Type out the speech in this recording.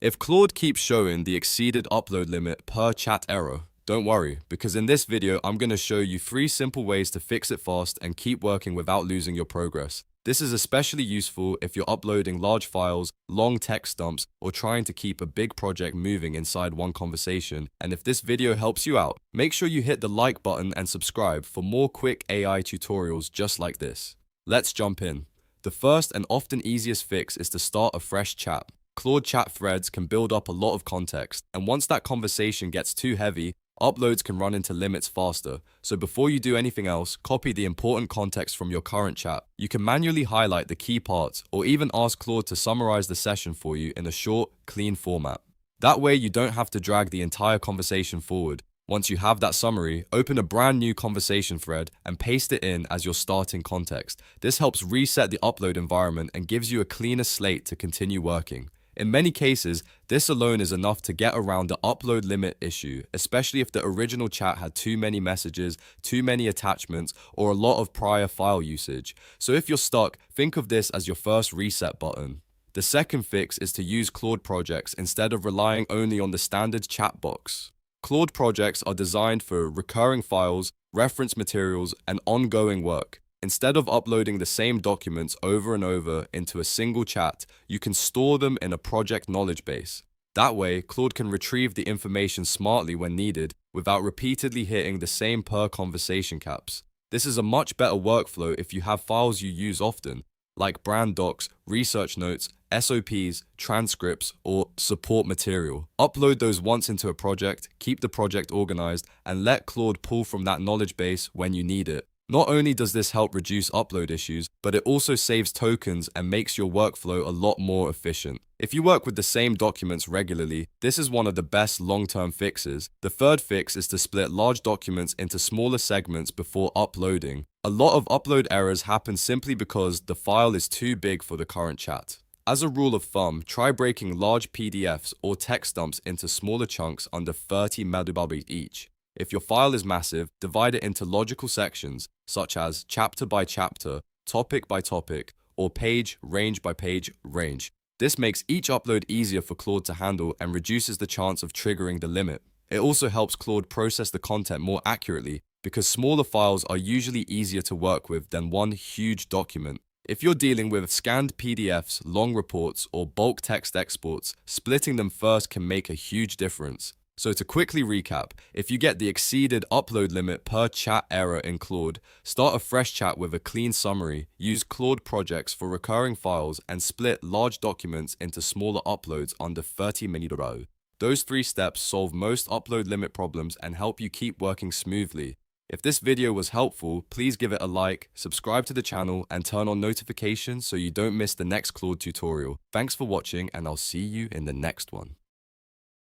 If Claude keeps showing the exceeded upload limit per chat error, don't worry, because in this video I'm going to show you 3 simple ways to fix it fast and keep working without losing your progress. This is especially useful if you're uploading large files, long text dumps, or trying to keep a big project moving inside one conversation. And if this video helps you out, make sure you hit the like button and subscribe for more quick AI tutorials just like this. Let's jump in. The first and often easiest fix is to start a fresh chat. Claude chat threads can build up a lot of context, and once that conversation gets too heavy, uploads can run into limits faster. So before you do anything else, copy the important context from your current chat. You can manually highlight the key parts or even ask Claude to summarize the session for you in a short, clean format. That way you don't have to drag the entire conversation forward. Once you have that summary, open a brand new conversation thread and paste it in as your starting context. This helps reset the upload environment and gives you a cleaner slate to continue working. In many cases, this alone is enough to get around the upload limit issue, especially if the original chat had too many messages, too many attachments, or a lot of prior file usage. So if you're stuck, think of this as your first reset button. The second fix is to use Claude Projects instead of relying only on the standard chat box. Claude Projects are designed for recurring files, reference materials, and ongoing work. Instead of uploading the same documents over and over into a single chat, you can store them in a project knowledge base. That way, Claude can retrieve the information smartly when needed without repeatedly hitting the same per conversation caps. This is a much better workflow if you have files you use often, like brand docs, research notes, SOPs, transcripts, or support material. Upload those once into a project, keep the project organized, and let Claude pull from that knowledge base when you need it. Not only does this help reduce upload issues, but it also saves tokens and makes your workflow a lot more efficient. If you work with the same documents regularly, this is one of the best long-term fixes. The third fix is to split large documents into smaller segments before uploading. A lot of upload errors happen simply because the file is too big for the current chat. As a rule of thumb, try breaking large PDFs or text dumps into smaller chunks under 30 megabytes each. If your file is massive, divide it into logical sections, such as chapter by chapter, topic by topic, or page range by page range. This makes each upload easier for Claude to handle and reduces the chance of triggering the limit. It also helps Claude process the content more accurately because smaller files are usually easier to work with than one huge document. If you're dealing with scanned PDFs, long reports, or bulk text exports, splitting them first can make a huge difference. So to quickly recap, if you get the exceeded upload limit per chat error in Claude, start a fresh chat with a clean summary, use Claude Projects for recurring files, and split large documents into smaller uploads under 30 megabytes. Those 3 steps solve most upload limit problems and help you keep working smoothly. If this video was helpful, please give it a like, subscribe to the channel, and turn on notifications so you don't miss the next Claude tutorial. Thanks for watching, and I'll see you in the next one.